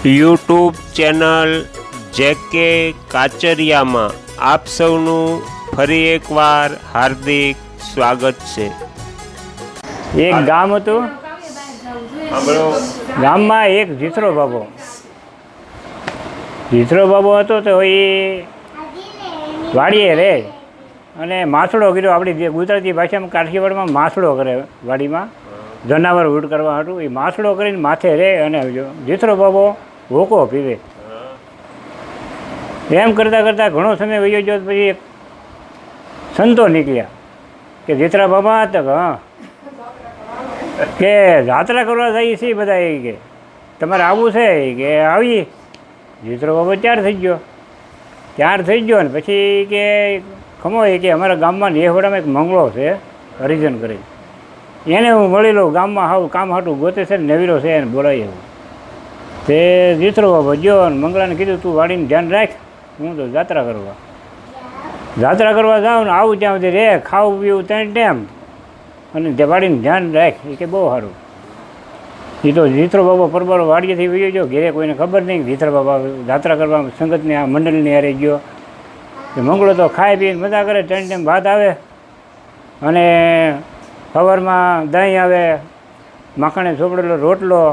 YouTube channel જેકે કાચરિયામાં આપ સૌનું ફરી એકવાર હાર્દિક સ્વાગત છે। એક ગામ હતું, ગામમાં એક જીથરો બાબો હતો તો એ વાડીએ રહે અને માસડો કર્યો। આપણી ગુજરાતી ભાષામાં કાઠિયાવાડમાં માસડો કરે, વાડીમાં જનાવર ઉડ કરવા હતું એ માસડો કરીને માથે રહે અને જીથરો બાબો હોકો પીવે। એમ કરતાં કરતાં ઘણો સમય વયો ગયો પછી એક સંતો નીકળ્યા કે જીથરા બાબા હતા હા કે જાત્રા કરવા જઈએ છીએ બધા, એ કે તમારે આવવું છે કે આવીએ। જીથરો બાબો તૈયાર થઈ ગયો ને પછી કે ખમો એ કે અમારા ગામમાં નેહવાડામાં એક મંગળો છે હરિજન કરી, એને હું મળી લઉં, ગામમાં હાવ કામ હાટું ગોતે છે ને નવીરો છે એને બોલાવી આવું। તે જીથરો બાબો ગયો અને મંગળાને કીધું તું વાડીને ધ્યાન રાખ, હું તો જાત્રા કરવા જાઉં ને આવું ત્યાં સુધી રે, ખાવું પીવું ત્રણ ટાઈમ અને વાડીને ધ્યાન રાખ, એ કે બહુ સારું। એ તો જીથરો બાબો પરબારો વાડીએથી વયો ગયો, ઘેરે કોઈને ખબર નહીં જીથરો બાબા જાત્રા કરવા સંગતની આ મંડળની હારે ગયો। એ મંગળો તો ખાઈ પીને મજા કરે, ત્રણ ટાઈમ ભાત આવે અને સવારમાં દહીં આવે, માખણે ચોપડેલો રોટલો,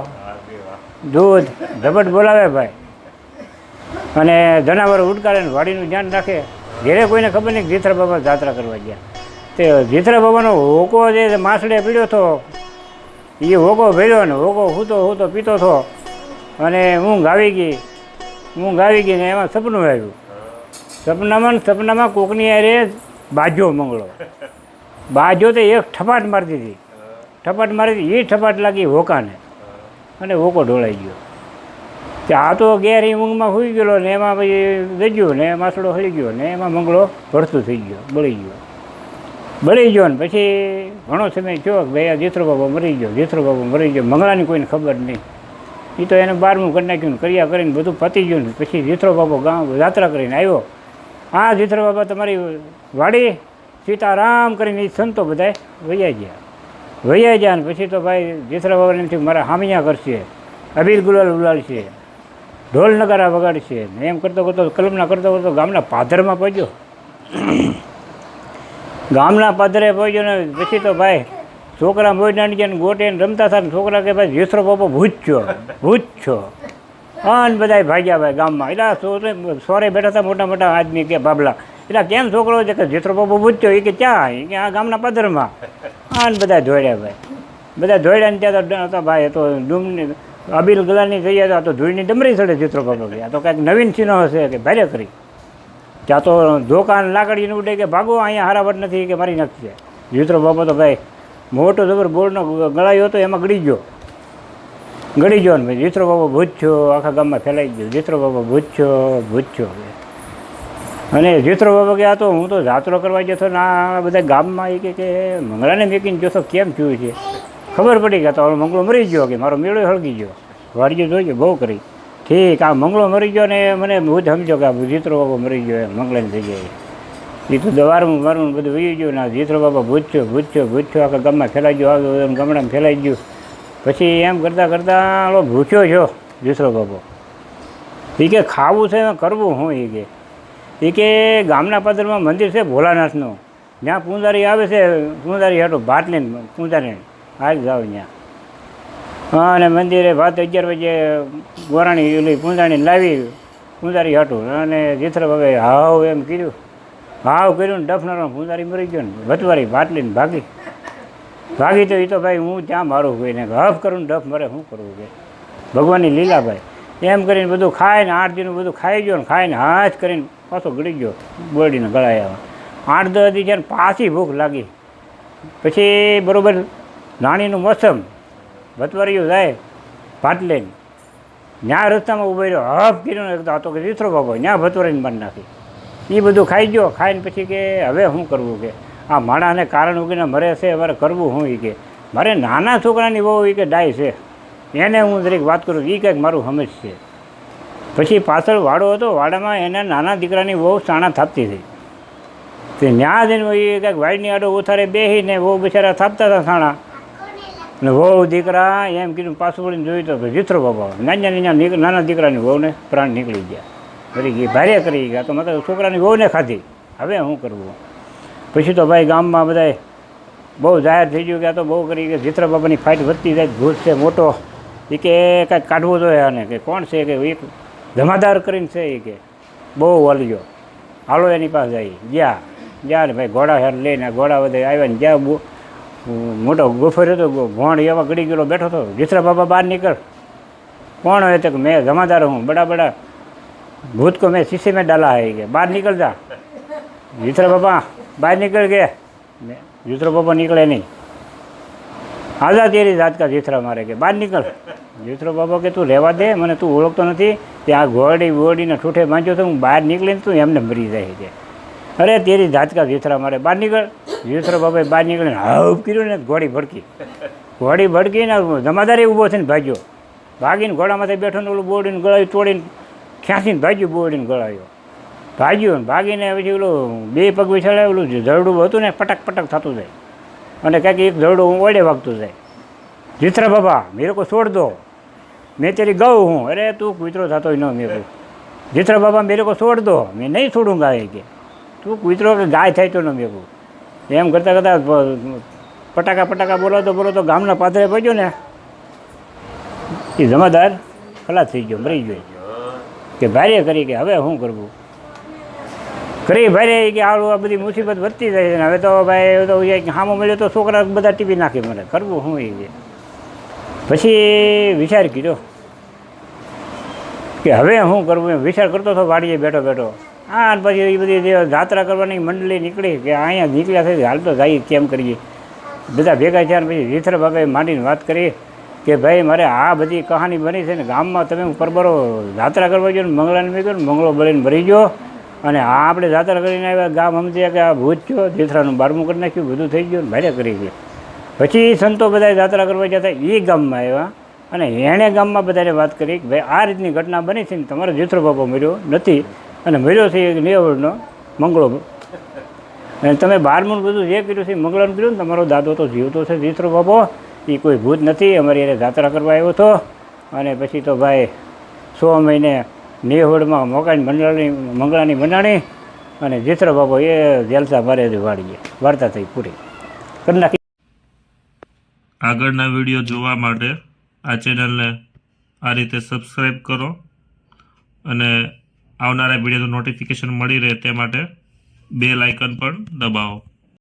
દૂધ ઝપટ બોલાવે ભાઈ, અને જનાવરો ઉડકારે ને વાડીનું ધ્યાન રાખે। ઘેરે કોઈને ખબર નહીં જીથરા બાબા જાત્રા કરવા ગયા। તે જીથરા બાબાનો હોકો જે માસડે પીડ્યો હતો એ હોકો ભર્યો ને હોકો હૂતો પીતો હતો અને ઊંઘ આવી ગઈ ને એમાં સપનું આવ્યું। સપનામાં કોકની અરે બાજો મંગળો બાજો તો એક ઠપાટ મારી દીધી, એ ઠપાટ લાગી હોકાને અને હોકો ઢોળાઈ ગયો। કે આ તો ગેરી ઊંઘમાં સૂઈ ગયેલો ને એમાં પછી ગજ્યો ને માસડો હળી ગયો ને એમાં મંગળો ભરતું થઈ ગયો, બળી ગયો ને પછી ઘણો સમય થયો કે ભાઈ આ જીથરો બાબો મરી ગયો। મંગળાની કોઈને ખબર નહીં, એ તો એને 12મું કરી નાખ્યું ને કર્યા કરીને બધું પતી ગયું ને પછી જીથરો બાબો ગામ યાત્રા કરીને આવ્યો। હા જીથરો બાબા તમારી વાડી સીતારામ કરીને એ સંતો બધા વૈયા ગયા ને પછી તો ભાઈ જીથરા બાબાને એમથી મારા હામિયા કરશે, અબીલ ગુલાલ ઉલાડશે, ઢોલ નગારા વગાડશે ને એમ કરતો કલ્પના કરતો ગામના પાદરમાં પહોંચ્યો। ગામના પાદરે પહોંચ્યો ને પછી તો ભાઈ છોકરા મોજનાની ગયા ને ગોટે રમતા હતા ને છોકરા કે ભાઈ જીથરો બાબો ભૂત છો અને બધા ભાગ્યા ભાઈ ગામમાં। એટલે સોરે બેઠા હતા મોટા આદમી કે બાબલા, એટલે કેમ છોકરો છે કે જીથરો બાબો ભૂત છો, એ કે ક્યાં, એ કે આ ગામના પાદરમાં। અને બધા દોડ્યા ને ત્યાં તો ભાઈ તો ડૂમની અબીલ ગુલાલની થઈ ગયા તો ધૂળની ડમરી ચડે જીથરો બાબો ગયા, તો કાંઈક નવીન ચીનો હશે કે ભારે કરી, ત્યાં તો ધોકાન લાકડીને ઉડે કે ભાગો અહીંયા હારાવટ નથી કે મારી નાખશે। જીથરો બાબો તો ભાઈ મોટો જબર બોર્ડનો ગળાયો હતો એમાં ગળી ગયો ને ભાઈ જીથરો બાબો ભૂત છો આખા ગામમાં ફેલાઈ ગયો, જીથરો બાબો ભૂત છો। અને જીથરો બાબો કે આ તો હું તો જાત્રો કરવા ગયો હતો ને આ બધા ગામમાં એ કે મંગળાને મેકીને જોશો કેમ થયું છે, ખબર પડી કે તો મંગળો મરી ગયો કે મારો મેળો હળગી ગયો, વાડીઓ જોઈ બહુ કરી ઠીક, આ મંગળો મરી ગયો ને મને હું જ સમજો કે આ જીથરો બાબો મરી ગયો મંગળાની જગ્યાએ, એ તો દવારનું મારું બધું વહી ગયું ને જીથરો બાબા ભૂત છો આખા ગામમાં ફેલાઈ ગયો, ગામડામાં ફેલાઈ ગયું। પછી એમ કરતાં ભૂખ્યો છો જીથરો બાબો, એ કે ખાવું છે કરવું હું, એ કે ગામના પાદરમાં મંદિર છે ભોલાનાથનું, જ્યાં પૂંજારી આવે છે, પૂંજારી હાટું ભાત લઈને પૂંજારી હાલ જાઓ ત્યાં, અને મંદિરે ભાત 11 વાગે ગોરાણી ઓલી પૂંજાણી લાવી પૂંજારી હાટું, અને જીથરો બાબાએ હાવ એમ કર્યું ને ડફનારો પૂંજારી મરી ગયો ને ભતવારી ભાત લઈને ભાગી તો એ તો ભાઈ હું ત્યાં મારું કોઈને હફ કરું ને ડફ મરે શું કરવું કે ભગવાનની લીલા ભાઈ, એમ કરીને બધું ખાઈને 8 દીનું બધું ખાઈ ગયો ને ખાઈને હાથ કરીને પાછો ગળી ગયો બોરડીને ગળાયા। 8-10 દી જ્યારે પાછી ભૂખ લાગી પછી બરાબર નાણીનું મોસમ ભતવારીઓ જાય ભાત લઈને ત્યાં રસ્તામાં ઉભો રહ્યો, હફ કર્યું ને તો કે જીથરો બાબો ત્યાં ભતવારીને મારી નાખી, એ બધું ખાઈ ગયો। ખાઈને પછી કે હવે શું કરવું કે આ માણાને કારણ ઉગીને મરે છે, મારે કરવું શું, એ કે મારે નાના છોકરાની બહુ એ કે ડાય છે એને હું દરેક વાત કરું, એ કંઈક મારું સમજ છે। પછી પાછળ વાડો હતો, વાડામાં એના નાના દીકરાની બહુ સાણા થાપતી હતી, તે ત્યાં જઈને એ કંઈક વાડની આડો ઉથારે બેસીને બહુ બિચારા થાપતા હતા સાણા, અને વહુ દીકરા એમ કીધું પાછું વળીને જોયું તો જીથરો બાબા નાના દીકરાની વહુને પ્રાણ નીકળી ગયા, મરી ગઈ, ભારે કરી ગયા. તો મતલબ છોકરાની વહુને ખાધી. હવે શું કરવું? પછી તો ભાઈ ગામમાં બધાય બહુ જાહેર થઈ ગયું કે આ તો બહુ કરી કે જીથરા બાબાની ફાઇટ વધતી જાય, ભૂત છે મોટો, એ કે કાંઈક કાઢવું જોઈએ આને, કે કોણ છે કે એક જમાદાર કરીને છે, એ કે બહુ વળગ્યો, હાલો એની પાસે જાય. જ્યાં ને ભાઈ ઘોડા હેર લઈને ઘોડા બધા આવ્યા ને જ્યાં મોટો ગુફર હતો, ભોણ એવા ગળી ગયેલો બેઠો હતો. જીથરા બાબા બહાર નીકળ. કોણ હોય તો કે મેં જમાદાર હું, બડા ભૂત કો મેં शीशे में डाला है કે બહાર નીકળ જા. જીથરા બાબા બહાર નીકળ કે જીથરા બાબા નીકળે નહીં. આજા તેરી જાત કા જીથરા મારે કે બહાર નીકળ. જીથરા બાબા કે તું રહેવા દે, મને તું ઓળખતો નથી, ત્યાં ઘોડીને ઠૂઠે બાંધ્યો તો હું બહાર નીકળીને તું એમને મરી જાય છે. અરે તેરી જાત કા જીથરા મારે બહાર નીકળ. જીથરા બાબાએ બહાર નીકળીને હાવ કર્યું ને ઘોડી ભડકીને જમાદારે ઊભો થઈને ભાગ્યો. ભાગીને ઘોડામાંથી બેઠો ને ઓલું બોડીને ગળાયું તોડીને ખેંચીને ભાગ્યું, બોડીને ગળાયો ભાગ્યું. ભાગીને પછી ઓલું બે પગ વિછાડે, ઓલું જરડું હતું ને પટક થતું જાય, અને કાંઈક એક જરડું ઓળે વાગતું જાય. જીથરા બાબા મેરે કો છોડ દો, મેં તેરી ગૌ હું. અરે તું કૂતરો થતો ન મેં. જીથરા બાબા મેરે કો છોડ દો, મેં નહીં છોડુંગા એ કે તું કૂતરો કે ગાય થાય તો ન મેં. એમ કરતાં પટાકા બોલો તો ગામના પાદરે પડ્યો ને એ જમાદાર ખલાસ થઈ ગયો, મરી ગયો. કે ભારે કરી કે હવે શું કરવું? કરી ભારે કે આ બધી મુસીબત વધતી જાય છે ને હવે તો ભાઈ તો સામો મળ્યો તો છોકરા બધા ટીપી નાખી, મને કરવું શું? એ પછી વિચાર કર્યો કે હવે શું કરવું? એમ વિચાર કરતો હતો વાડીએ બેઠો. હા, પછી એ બધી જે જાત્રા કરવાની મંડળી નીકળી કે અહીંયા નીકળ્યા થઈ હાલ તો જઈએ, કેમ કરીએ? બધા ભેગા થયા. પછી જીથરા બાબાએ માંડીને વાત કરી કે ભાઈ મારે આ બધી કહાની બની છે ને ગામમાં તમે પરબરો જાત્રા કરવા ગયો ને મંગળાને મેં ગયો ને મંગળો બળીને મરી ગયો, અને આ આપણે જાત્રા કરીને આવ્યા, ગામ સમજ્યા કે આ ભૂત થયો, જીથરાનું બારમું કરી નાખ્યું, બધું થઈ ગયું ને ભારે કરી ગયું. પછી સંતો બધા જાત્રા કરવા જતા એ ગામમાં આવ્યા, અને એણે ગામમાં બધાને વાત કરી કે ભાઈ આ રીતની ઘટના બની છે ને તમારો જીથરો બાબો મર્યો નથી, અને મર્યો છે એક નેવડનો મંગળો, અને તમે બારમું બધું જે કર્યું છે મંગળાનું કર્યું ને તમારો દાદો તો જીવતો છે, જીથરો બાબો એ કોઈ ભૂત નથી, અમારી એને જાત્રા કરવા આવ્યો હતો. અને પછી તો ભાઈ 100 મહિને નેવડમાં મંગળાની મંડાણી, અને જીથરા બાબો એ જલસા ભારે વાળીએ. વાર્તા થઈ પૂરી કરી નાખી. આગળના વિડીયો જોવા માટે આ ચેનલને આ રીતે સબસ્ક્રાઈબ કરો, અને આવનારા વિડીયોનું નોટિફિકેશન મળી રહે તે માટે બેલ આઇકન પણ દબાવો.